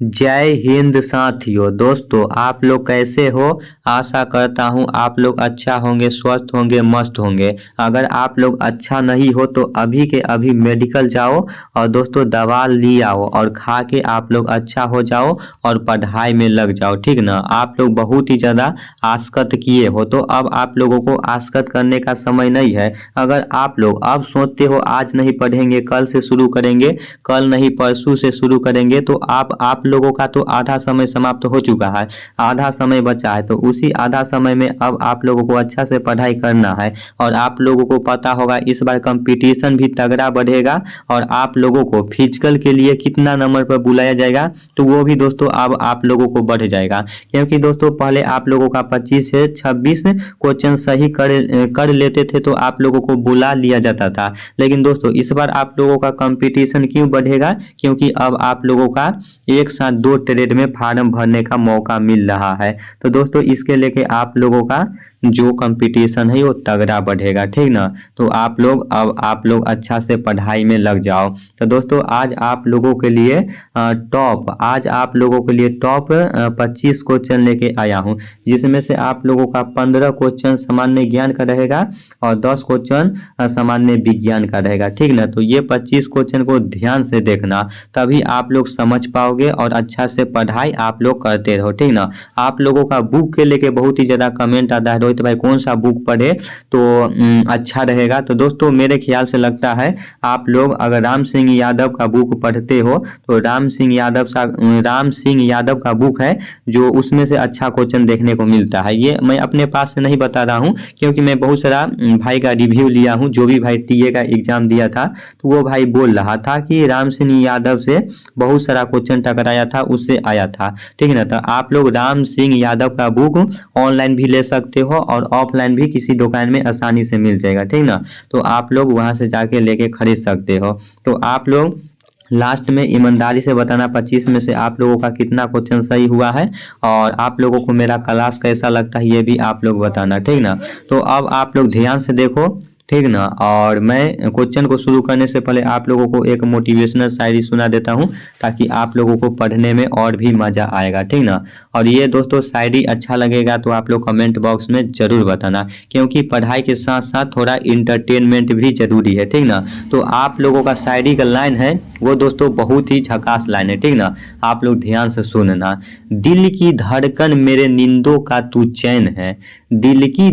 जय हिंद साथियों। दोस्तों आप लोग कैसे हो। आशा करता हूँ आप लोग अच्छा होंगे, स्वस्थ होंगे, मस्त होंगे। अगर आप लोग अच्छा नहीं हो तो अभी के अभी मेडिकल जाओ और दोस्तों दवा ली आओ और खा के आप लोग अच्छा हो जाओ और पढ़ाई में लग जाओ, ठीक ना। आप लोग बहुत ही ज़्यादा आसक्त किए हो तो अब आप लोगों को आसक्त करने का समय नहीं है। अगर आप लोग अब सोचते हो आज नहीं पढ़ेंगे, कल से शुरू करेंगे, कल नहीं परसों से शुरू करेंगे, तो आप लोगों का तो आधा समय समाप्त हो चुका है, आधा समय बचा है। तो उसी आधा समय में अब आप लोगों को अच्छा से पढ़ाई करना है। और आप लोगों को पता होगा इस बार कंपटीशन भी तगड़ा बढ़ेगा और आप लोगों को फिजिकल के लिए कितना नंबर पर बुलाया जाएगा तो वो भी दोस्तों अब आप लोगों को बढ़ जाएगा। क्योंकि दोस्तों पहले आप लोगों का 25 से 26 क्वेश्चन सही कर लेते थे तो आप लोगों को बुला लिया जाता था। लेकिन दोस्तों इस बार आप लोगों का कंपटीशन क्यों बढ़ेगा, क्योंकि अब आप लोगों का एक साथ 2 ट्रेड में फार्म भरने का मौका मिल रहा है। तो दोस्तों इसके लेके आप लोगों का जो कंपटीशन है वो तगड़ा बढ़ेगा, ठीक ना। तो आप लोग अच्छा से पढ़ाई में लग जाओ। तो दोस्तों आज आप लोगों के लिए टॉप 25 क्वेश्चन लेके आया हूँ, जिसमें से आप लोगों का 15 क्वेश्चन सामान्य ज्ञान का रहेगा और 10 क्वेश्चन सामान्य विज्ञान का रहेगा, ठीक ना। तो ये 25 क्वेश्चन को ध्यान से देखना, तभी आप लोग समझ पाओगे और अच्छा से पढ़ाई आप लोग करते रहो, ठीक ना। आप लोगों का बुक के लेके बहुत ही ज़्यादा कमेंट आता है, रोहित भाई कौन सा बुक पढ़े तो अच्छा रहेगा। तो दोस्तों मेरे ख्याल से लगता है आप लोग अगर राम सिंह यादव का बुक पढ़ते हो तो राम सिंह यादव का बुक है जो उसमें से अच्छा क्वेश्चन देखने को मिलता है। ये मैं अपने पास से नहीं बता रहा हूँ क्योंकि मैं बहुत सारा भाई का रिव्यू लिया हूँ, जो भी भाई टीए का एग्जाम दिया था तो वो भाई बोल रहा था कि राम सिंह यादव से बहुत सारा क्वेश्चन टकराया था, उससे आया था, ठीक है ना। तो आप लोग राम सिंह यादव का बुक ऑनलाइन भी ले सकते हो और ऑफलाइन भी किसी दुकान में आसानी से मिल जाएगा, ठीक ना। तो आप लोग वहां से जाके लेके खरीद सकते हो। तो आप लोग लास्ट में ईमानदारी से बताना 25 में से आप लोगों का कितना क्वेश्चन सही हुआ है और आप लोगों को मेरा क्लास कैसा लगता है ये भी आप लोग बताना, ठीक ना। तो अब आप लोग ध्यान से देखो, ठीक ना। और मैं क्वेश्चन को शुरू करने से पहले आप लोगों को एक मोटिवेशनल शायरी सुना देता हूँ ताकि आप लोगों को पढ़ने में और भी मज़ा आएगा, ठीक ना। और ये दोस्तों शायरी अच्छा लगेगा तो आप लोग कमेंट बॉक्स में ज़रूर बताना, क्योंकि पढ़ाई के साथ साथ थोड़ा इंटरटेनमेंट भी ज़रूरी है, ठीक ना। तो आप लोगों का शायरी का लाइन है वो दोस्तों बहुत ही झकास लाइन है, ठीक ना। आप लोग ध्यान से सुनना। दिल की धड़कन मेरे नींदों का तू चैन है, दिल की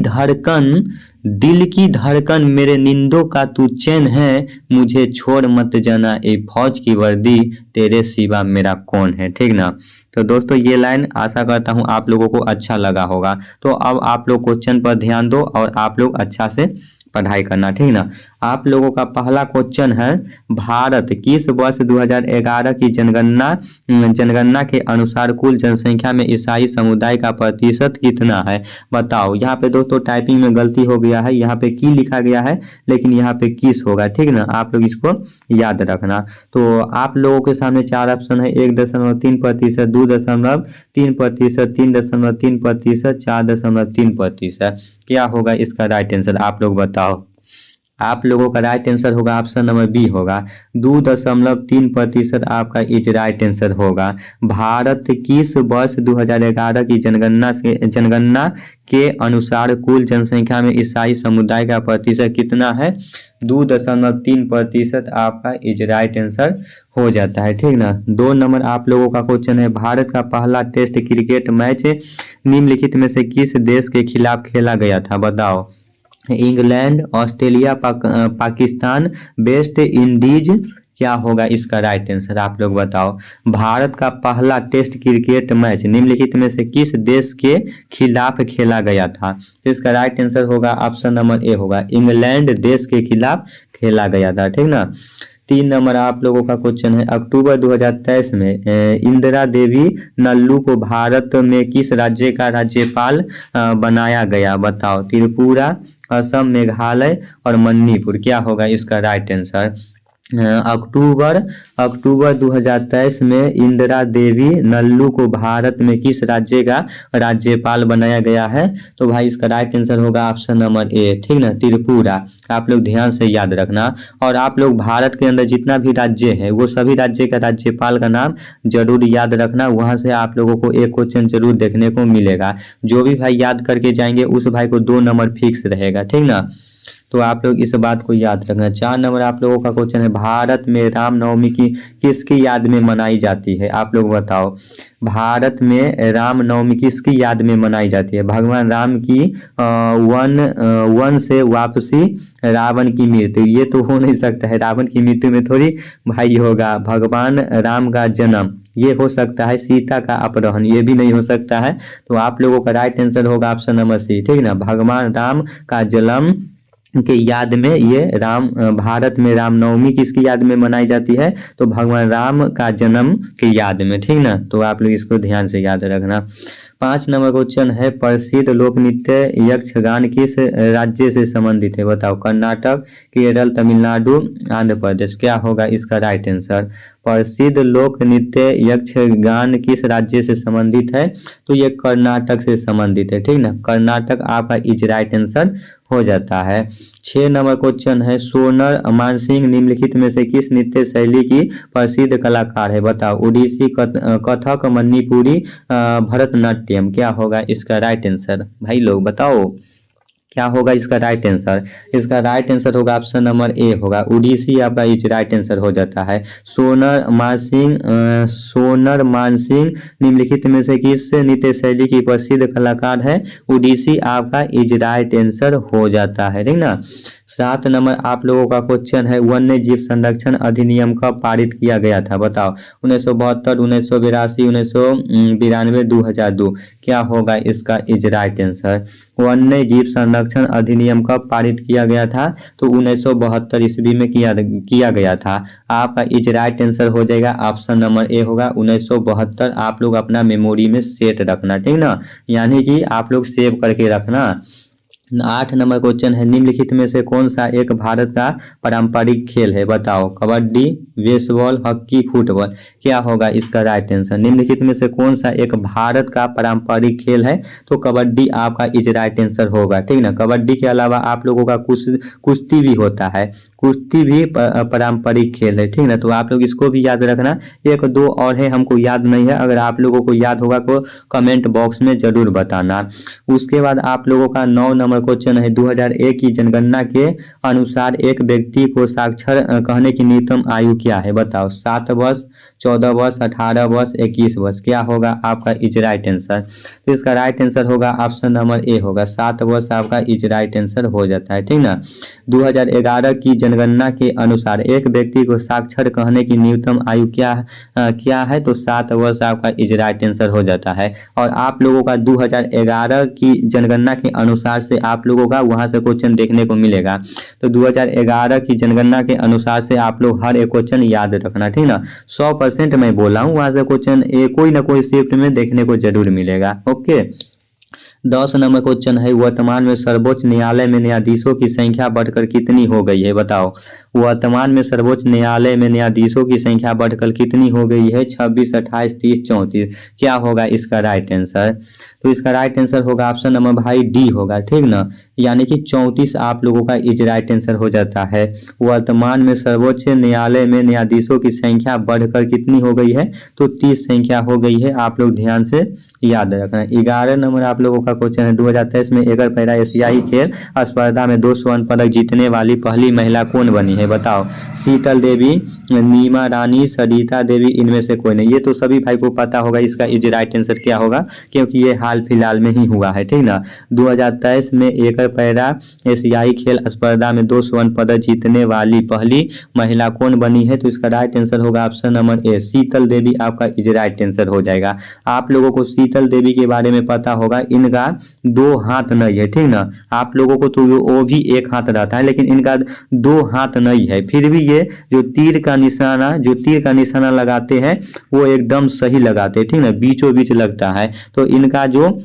धड़कन मेरे नींदों का तू चैन है, मुझे छोड़ मत जाना ए फौज की वर्दी, तेरे सिवा मेरा कौन है, ठीक ना। तो दोस्तों ये लाइन आशा करता हूँ आप लोगों को अच्छा लगा होगा। तो अब आप लोग क्वेश्चन पर ध्यान दो और आप लोग अच्छा से पढ़ाई करना, ठीक ना। आप लोगों का पहला क्वेश्चन है, भारत किस वर्ष 2011 की जनगणना के अनुसार कुल जनसंख्या में ईसाई समुदाय का प्रतिशत कितना है, बताओ। यहाँ पे दोस्तों टाइपिंग में गलती हो गया है, यहाँ पे की लिखा गया है लेकिन यहाँ पे किस होगा, ठीक ना। आप लोग इसको याद रखना। तो आप लोगों के सामने 4 ऑप्शन है, 1.3%, 2.3%, 3.3%, 4.3%। क्या होगा इसका राइट आंसर, आप लोग बताओ। आप लोगों का राइट आंसर होगा ऑप्शन नंबर बी होगा, 2.3% आपका इज राइट आंसर होगा। भारत किस वर्ष 2011 की जनगणना के अनुसार कुल जनसंख्या में ईसाई समुदाय का प्रतिशत कितना है, 2.3% आपका इज राइट आंसर हो जाता है, ठीक ना। 2 नंबर आप लोगों का क्वेश्चन है, भारत का पहला टेस्ट क्रिकेट मैच निम्नलिखित में से किस देश के खिलाफ खेला गया था, बताओ। England, Australia, Pakistan, West Indies. क्या होगा इसका राइट आंसर, आप लोग बताओ। भारत का पहला टेस्ट क्रिकेट मैच निम्नलिखित में से किस देश के खिलाफ खेला गया था, तो इसका राइट आंसर होगा ऑप्शन नंबर ए होगा, इंग्लैंड देश के खिलाफ खेला गया था, ठीक ना। 3 नंबर आप लोगों का क्वेश्चन है, अक्टूबर 2023 में इंदिरा देवी नल्लू को भारत में किस राज्य का राज्यपाल बनाया गया, बताओ। त्रिपुरा, असम, मेघालय और मणिपुर। क्या होगा इसका राइट आंसर। अक्टूबर अक्टूबर 2023 में इंदिरा देवी नल्लू को भारत में किस राज्य का राज्यपाल बनाया गया है? तो भाई इसका राइट आंसर होगा ऑप्शन नंबर ए, ठीक ना, त्रिपुरा। आप लोग ध्यान से याद रखना। और आप लोग भारत के अंदर जितना भी राज्य है वो सभी राज्य का राज्यपाल का नाम जरूर याद रखना, वहां से आप लोगों को एक क्वेश्चन जरूर देखने को मिलेगा। जो भी भाई याद करके जाएंगे उस भाई को 2 नंबर फिक्स रहेगा, ठीक ना। तो आप लोग इस बात को याद रखना। 4 नंबर आप लोगों का क्वेश्चन है, भारत में रामनवमी की किसकी याद में मनाई जाती है? आप लोग बताओ, भारत में रामनवमी किसकी याद में मनाई जाती है? भगवान राम की वन से वापसी, रावण की मृत्यु, ये तो हो नहीं सकता है। रावण की मृत्यु में थोड़ी भाई होगा। भगवान राम का जन्म, ये हो सकता है। सीता का अपहरण, ये भी नहीं हो सकता है। तो आप लोगों का राइट आंसर होगा ऑप्शन नंबर सी, ठीक ना। भगवान राम का जन्म के याद में ये भारत में रामनवमी किसकी याद में मनाई जाती है? तो भगवान राम का जन्म के याद में, ठीक ना। तो आप लोग इसको ध्यान से याद रखना। 5 नंबर क्वेश्चन है, प्रसिद्ध लोक नृत्य यक्षगान किस राज्य से संबंधित है? बताओ, कर्नाटक, केरल, तमिलनाडु, आंध्र प्रदेश। क्या होगा इसका राइट आंसर? प्रसिद्ध लोक नृत्य यक्षगान किस राज्य से संबंधित है? तो ये कर्नाटक से संबंधित है, ठीक ना। कर्नाटक आपका इज राइट आंसर हो जाता है। 6 नंबर क्वेश्चन है, सोनर मानसिंह निम्नलिखित में से किस नृत्य शैली की प्रसिद्ध कलाकार है? बताओ, ओडिसी, कथक, मणिपुरी, भरतनाट्यम। क्या होगा इसका राइट आंसर? भाई लोग बताओ क्या होगा इसका राइट आंसर? इसका राइट आंसर होगा ऑप्शन नंबर ए होगा, ओडिसी आपका इज राइट आंसर हो जाता है। सोनर मानसिंह निम्नलिखित में से किस नृत्य शैली की प्रसिद्ध कलाकार है? ओडिसी आपका इज राइट आंसर हो जाता है, ठीक ना। 7 नंबर आप लोगों का क्वेश्चन है, वन्य जीव संरक्षण अधिनियम कब पारित किया गया था? बताओ, 1972, 1982, 1992, 2002। क्या होगा इसका इज राइट आंसर? वन्य जीव संरक्षण अधिनियम कब पारित किया गया था? तो 1972 ईस्वी में किया गया था। आपका इज राइट आंसर हो जाएगा ऑप्शन नंबर ए होगा 1972। आप लोग अपना मेमोरी में सेट रखना, ठीक ना, यानी कि आप लोग सेव करके रखना। 8 नंबर क्वेश्चन है, निम्नलिखित में से कौन सा एक भारत का पारंपरिक खेल है? बताओ, कबड्डी, बेसबॉल, हॉकी, फुटबॉल। क्या होगा इसका राइट आंसर? निम्नलिखित में से कौन सा एक भारत का पारंपरिक खेल है? तो कबड्डी आपका इज राइट आंसर होगा, ठीक ना। कबड्डी के अलावा आप लोगों का कुश्ती भी होता है, कुश्ती भी पारंपरिक खेल है, ठीक ना। तो आप लोग इसको भी याद रखना। 1-2 और है, हमको याद नहीं है। अगर आप लोगों को याद होगा तो कमेंट बॉक्स में जरूर बताना। उसके बाद आप लोगों का 9 नंबर क्वेश्चन है, 2001 की जनगणना के अनुसार एक व्यक्ति को साक्षर कहने की न्यूनतम आयु क्या है? बताओ, 7 वर्ष, 14 वर्ष, 18 वर्ष, 21 वर्ष। क्या होगा आपका इज राइट आंसर? तो इसका राइट आंसर होगा ऑप्शन नंबर ए होगा, 7 वर्ष आपका इज राइट आंसर हो जाता है, ठीक ना। 2011 की जनगणना के अनुसार एक व्यक्ति को साक्षर कहने की न्यूनतम आयु क्या है? तो 7 वर्ष आपका इज राइट आंसर हो जाता है। और आप लोगों का 2011 की जनगणना के अनुसार से आप लोगों का वहां से क्वेश्चन देखने को मिलेगा। तो 2011 की जनगणना के अनुसार से आप लोग हर एक क्वेश्चन याद रखना, ठीक ना। 100% मैं बोला हूँ, वहां से क्वेश्चन कोई ना कोई शिफ्ट में देखने को जरूर मिलेगा। ओके। 10 नंबर क्वेश्चन है, वर्तमान में सर्वोच्च न्यायालय में न्यायाधीशों की संख्या बढ़कर कितनी हो गई है? बताओ, वर्तमान में सर्वोच्च न्यायालय में न्यायाधीशों की संख्या बढ़कर कितनी हो गई है? 26, 28, 30, 34। क्या होगा इसका राइट आंसर? तो इसका राइट आंसर होगा ऑप्शन नंबर भाई डी होगा, ठीक ना, यानी कि 34 आप लोगों का इज राइट आंसर हो जाता है। वर्तमान में सर्वोच्च न्यायालय में न्यायाधीशों की संख्या बढ़कर कितनी हो गई है? तो 30 संख्या हो गई है। आप लोग ध्यान से याद रखना। 11 नंबर आप लोगों का क्वेश्चन है, 2023 में एकर पैरा एशियाई खेल स्पर्धा में 2 स्वर्ण पदक जीतने वाली पहली महिला कौन बनी है? बताओ, शीतल देवी, नीमा रानी, सरिता देवी, इनमें से कोई नहीं। ये तो सभी भाई को पता होगा। इसका इज राइट आंसर क्या होगा, क्योंकि ये हाल फिलहाल में ही हुआ है, ठीक ना। 2023 में एकर पैरा एशियाई खेल स्पर्धा में 2 स्वर्ण पदक जीतने वाली पहली महिला कौन बनी है? तो इसका राइट आंसर होगा ऑप्शन नंबर ए, शीतल देवी आपका इज राइट आंसर हो जाएगा। आप लोगों को शीतल देवी के बारे में पता होगा, इनका 2 हाथ नहीं है, ठीक ना। आप लोगों को तो वो भी 1 हाथ रहता है, लेकिन इनका 2 हाथ नहीं है। फिर भी ये जो तीर का निशाना लगाते हैं वो एकदम सही लगाते हैं, ठीक ना, बीचों बीच लगता है। तो इनका जो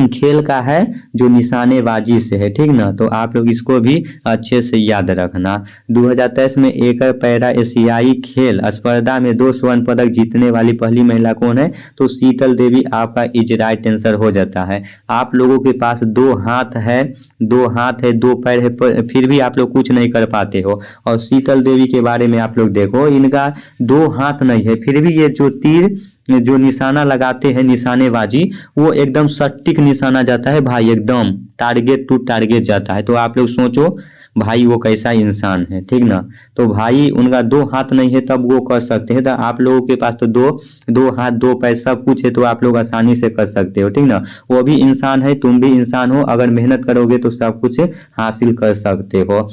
खेल का है जो निशानेबाजी से है, ठीक ना। तो आप लोग इसको भी अच्छे से याद रखना। 2023 में एक पैरा एशियाई खेल स्पर्धा में 2 स्वर्ण पदक जीतने वाली पहली महिला कौन है? तो शीतल देवी आपका इज राइट आंसर हो जाता है। आप लोगों के पास 2 हाथ है, 2 हाथ है, 2 पैर है, फिर भी आप लोग कुछ नहीं कर पाते हो। और शीतल देवी के बारे में आप लोग देखो, इनका 2 हाथ नहीं है, फिर भी ये जो तीर जो निशाना लगाते हैं निशानेबाजी, वो एकदम सटीक निशाना जाता है भाई, एकदम टारगेट टू टारगेट जाता है। तो आप लोग सोचो भाई वो कैसा इंसान है, ठीक ना। तो भाई उनका 2 हाथ नहीं है तब वो कर सकते हैं, तो आप लोगों के पास तो दो हाथ 2 पैर सब कुछ है, तो आप लोग आसानी से कर सकते हो, ठीक ना। वो भी इंसान है, तुम भी इंसान हो, अगर मेहनत करोगे तो सब कुछ हासिल कर सकते हो।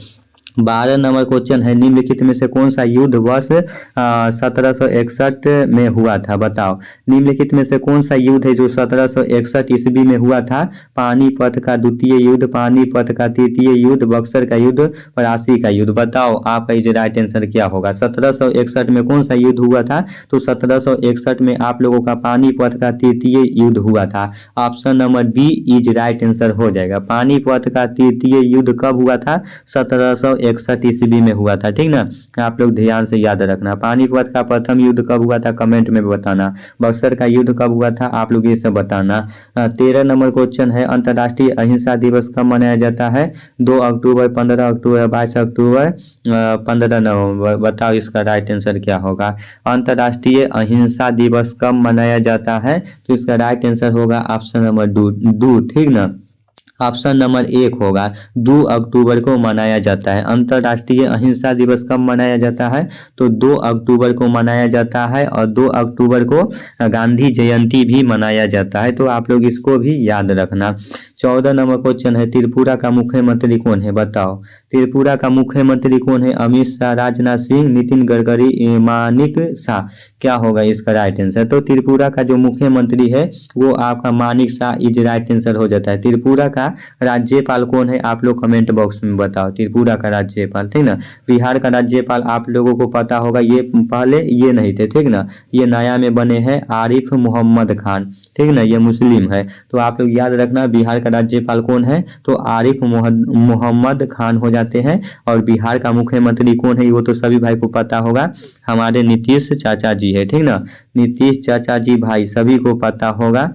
12 नंबर क्वेश्चन है, निम्नलिखित में से कौन सा युद्ध वर्ष 1761 में हुआ था? बताओ, निम्नलिखित में से कौन सा युद्ध है जो 1761 ईस्वी में हुआ था? पानीपत का द्वितीय युद्ध, पानीपत का तृतीय युद्ध, बक्सर का युद्ध, प्लासी का युद्ध। बताओ आपका इज राइट आंसर क्या होगा? 1761 में कौन सा युद्ध हुआ था? तो 1761 में आप लोगों का पानीपत का तृतीय युद्ध हुआ था। Option number B is right answer हो जाएगा। पानीपत का तृतीय युद्ध कब हुआ था? 1761 ईस्वी में हुआ था, ठीक ना। आप लोग ध्यान से याद रखना। पानीपत का प्रथम युद्ध कब हुआ था? कमेंट में बताना। बक्सर का युद्ध कब हुआ था? आप लोग ये सब बताना। 13 नंबर क्वेश्चन है, अंतर्राष्ट्रीय अहिंसा दिवस कब मनाया जाता है? 2 अक्टूबर, 15 अक्टूबर, 22 अक्टूबर, 15 नवंबर। बताओ इसका राइट आंसर क्या होगा? अंतर्राष्ट्रीय अहिंसा दिवस कब मनाया जाता है? तो इसका राइट आंसर होगा ऑप्शन नंबर दो, ठीक ना। ऑप्शन नंबर 1 होगा, 2 अक्टूबर को मनाया जाता है। अंतर्राष्ट्रीय अहिंसा दिवस कब मनाया जाता है? तो 2 अक्टूबर को मनाया जाता है, और 2 अक्टूबर को गांधी जयंती भी मनाया जाता है। तो आप लोग इसको भी याद रखना। 14 नंबर क्वेश्चन है, त्रिपुरा का मुख्यमंत्री कौन है? बताओ, त्रिपुरा का मुख्यमंत्री कौन है? अमित शाह, राजनाथ सिंह, नितिन गडकरी, मानिक शाह। क्या होगा इसका राइट आंसर? तो त्रिपुरा का जो मुख्यमंत्री है वो आपका Manik Shah is right answer हो जाता है। त्रिपुरा का राज्यपाल कौन है? आप लोग कमेंट बॉक्स में बताओ। त्रिपुरा का राज्यपाल, ठीक ना। बिहार का राज्यपाल आप लोगों को पता होगा, ये पहले ये नहीं थे, ठीक ना। ये नया में बने हैं आरिफ मोहम्मद खान, ठीक ना। ये मुस्लिम है, तो आप लोग याद रखना बिहार का राज्यपाल कौन है? तो आरिफ मोहम्मद खान हो जाते हैं। और बिहार का मुख्यमंत्री कौन है? वो तो सभी भाई को पता होगा, हमारे नीतीश चाचा जी है, ठीक ना। नीतीश चाचा जी भाई सभी को पता होगा।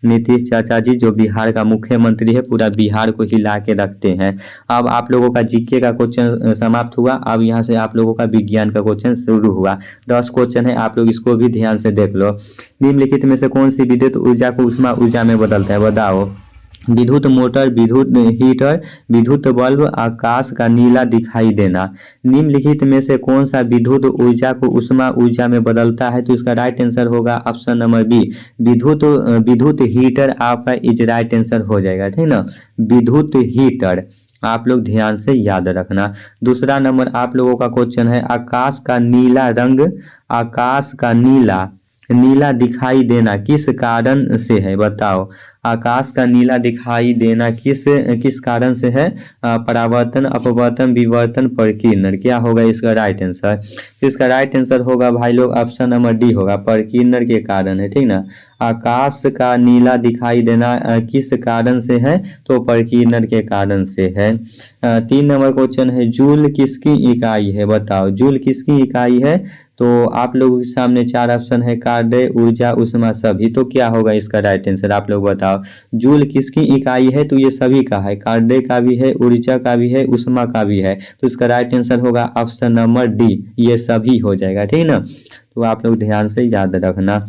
नीतीश चाचा जी जो बिहार का मुख्यमंत्री है, पूरा बिहार को हिला के रखते हैं। अब आप लोगों का जीके का क्वेश्चन समाप्त हुआ। अब यहाँ से आप लोगों का विज्ञान का क्वेश्चन शुरू हुआ। 10 क्वेश्चन है, आप लोग इसको भी ध्यान से देख लो। निम्नलिखित में से कौन सी विद्युत ऊर्जा को उष्मा ऊर्जा में बदलता है? बताओ। विद्युत मोटर, विद्युत हीटर, विद्युत बल्ब, आकाश का नीला दिखाई देना। निम्नलिखित में से कौन सा विद्युत ऊर्जा को उष्मा ऊर्जा में बदलता है? तो इसका राइट आंसर होगा ऑप्शन नंबर बी, विद्युत हीटर आपका इज राइट आंसर हो जाएगा, ठीक ना। विद्युत हीटर आप लोग ध्यान से याद रखना। दूसरा नंबर आप लोगों का क्वेश्चन है, आकाश का नीला रंग, आकाश का नीला दिखाई देना किस कारण से है? बताओ, आकाश का नीला दिखाई देना किस कारण से है? परावर्तन, अपवर्तन, विवर्तन, परिकीर्णन। क्या होगा इसका राइट आंसर? तो इसका राइट आंसर होगा भाई लोग ऑप्शन नंबर डी होगा, परिकीर्णन के कारण है, ठीक ना। आकाश का नीला दिखाई देना किस कारण से है? तो परिकीर्णन के कारण से है। 3 नंबर क्वेश्चन है, जूल किसकी इकाई है? बताओ, जूल किसकी इकाई है? तो आप लोगों के सामने 4 ऑप्शन है, कार्य, ऊर्जा, उष्मा, सभी। तो क्या होगा इसका राइट आंसर? आप लोग बताओ। जूल किसकी इकाई है? तो ये सभी का है, कार्य का भी है, ऊर्जा का भी है, उष्मा का भी है। तो इसका राइट आंसर होगा ऑप्शन नंबर डी, ये सभी हो जाएगा, ठीक ना। तो आप लोग ध्यान से याद रखना।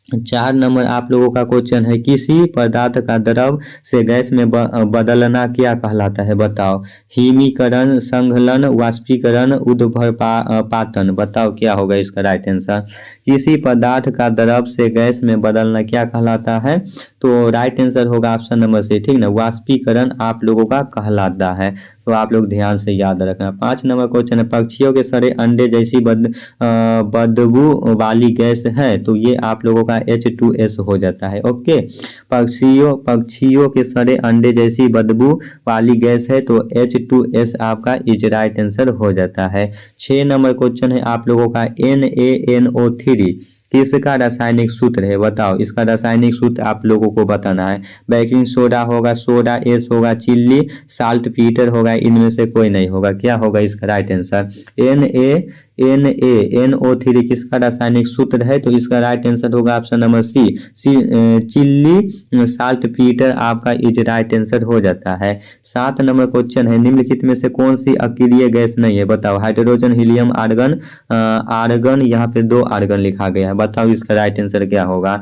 4 नंबर आप लोगों का क्वेश्चन है, किसी पदार्थ का द्रव से गैस में बदलना क्या कहलाता है? बताओ। हिमीकरण, संघलन, वाष्पीकरण, उद्भवपातन। बताओ क्या होगा इसका राइट आंसर? किसी पदार्थ का द्रव से गैस में बदलना क्या कहलाता है? तो राइट आंसर होगा ऑप्शन नंबर सी, ठीक ना, वाष्पीकरण आप लोगों का कहलाता है। तो आप लोग ध्यान से याद रखना। 5 नंबर क्वेश्चन है, पक्षियों के सड़े अंडे जैसी बदबू वाली गैस है, तो ये आप लोगों का H2S हो जाता है। ओके, पक्षियों के सड़े अंडे जैसी बदबू वाली गैस है, तो H2S आपका इज राइट आंसर हो जाता है। 6 नंबर क्वेश्चन है आप लोगों का, NaNO3 किसका रासायनिक सूत्र है, बताओ इसका रासायनिक सूत्र आप लोगों को बताना है। बेकिंग सोडा होगा, सोडा एस होगा, चिल्ली साल्ट पीटर होगा, इनमें से कोई नहीं होगा। क्या होगा इसका राइट आंसर? NaNO3 किसका रासायनिक सूत्र है? तो इसका राइट आंसर होगा option number C, chilli saltpeter आपका इज राइट आंसर हो जाता है। 7 नंबर क्वेश्चन है, निम्नलिखित में से कौन सी अक्रिय गैस नहीं है, बताओ। हाइड्रोजन, हीलियम, आर्गन, आर्गन यहाँ पे 2 आर्गन लिखा गया है, बताओ इसका राइट आंसर क्या होगा।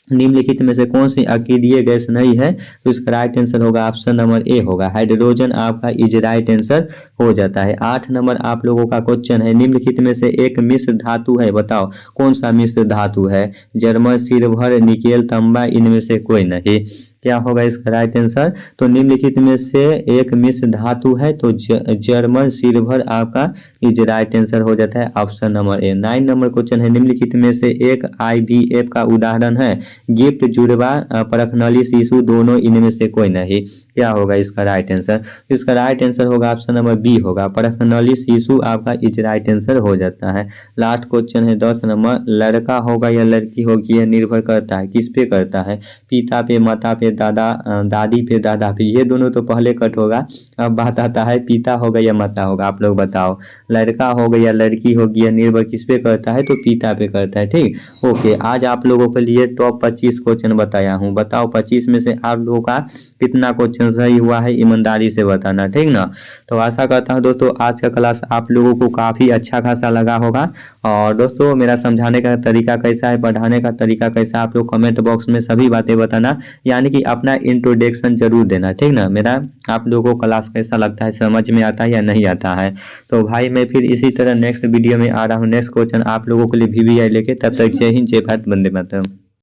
निम्नलिखित में से कौन सी अक्रिय गैस नहीं है? तो इसका राइट आंसर होगा ऑप्शन नंबर ए होगा, हाइड्रोजन आपका इज राइट आंसर हो जाता है। 8 नंबर आप लोगों का क्वेश्चन है, निम्नलिखित में से एक मिश्र धातु है, बताओ कौन सा मिश्र धातु है? जर्मन, सिल्वर, निकेल, तांबा, इनमें से कोई नहीं। क्या होगा इसका राइट आंसर? तो निम्नलिखित में से एक मिश्र धातु है, तो जर्मन सिल्वर आपका इज राइट आंसर हो जाता है option number A. 9 number question है, निम्नलिखित में से एक IVF का उदाहरण है, गिफ्ट, जुड़वा, परखनली शिशु, दोनों, इनमें से कोई नहीं। क्या होगा इसका राइट आंसर? इसका राइट आंसर होगा ऑप्शन नंबर बी होगा, परखनली शिशु आपका इज राइट आंसर हो जाता है। लास्ट क्वेश्चन है 10 नंबर, लड़का होगा या लड़की होगी यह निर्भर करता है, किस पे करता है? पिता पे, माता पे, दादा दादी पे, दादा पे, ये दोनों तो पहले कट होगा। अब बात आता है पिता होगा या माता होगा, आप लोग बताओ। लड़का होगा या लड़की होगी यह निर्भर किस पे करता है? तो पिता पे करता है। ठीक, ओके। आज आप लोगों के लिए टॉप 25 क्वेश्चन बताया हूँ, बताओ 25 में से आप लोगों का कितना क्वेश्चन सही हुआ है, ईमानदारी से बताना, ठीक ना। तो आशा करता हूँ दोस्तों आज का क्लास आप लोगों को काफ़ी अच्छा खासा लगा होगा। और दोस्तों मेरा समझाने का तरीका कैसा है, पढ़ाने का तरीका कैसा, आप लोग कमेंट बॉक्स में सभी बातें बताना, यानी कि अपना इंट्रोडक्शन जरूर देना, ठीक ना। मेरा आप लोगों को क्लास कैसा लगता है, समझ में आता है या नहीं आता है। तो भाई मैं फिर इसी तरह नेक्स्ट वीडियो में आ रहा हूँ, नेक्स्ट क्वेश्चन आप लोगों के लिए VVI लेके। तब तक जय हिंद, जय भारत, वंदे मातरम।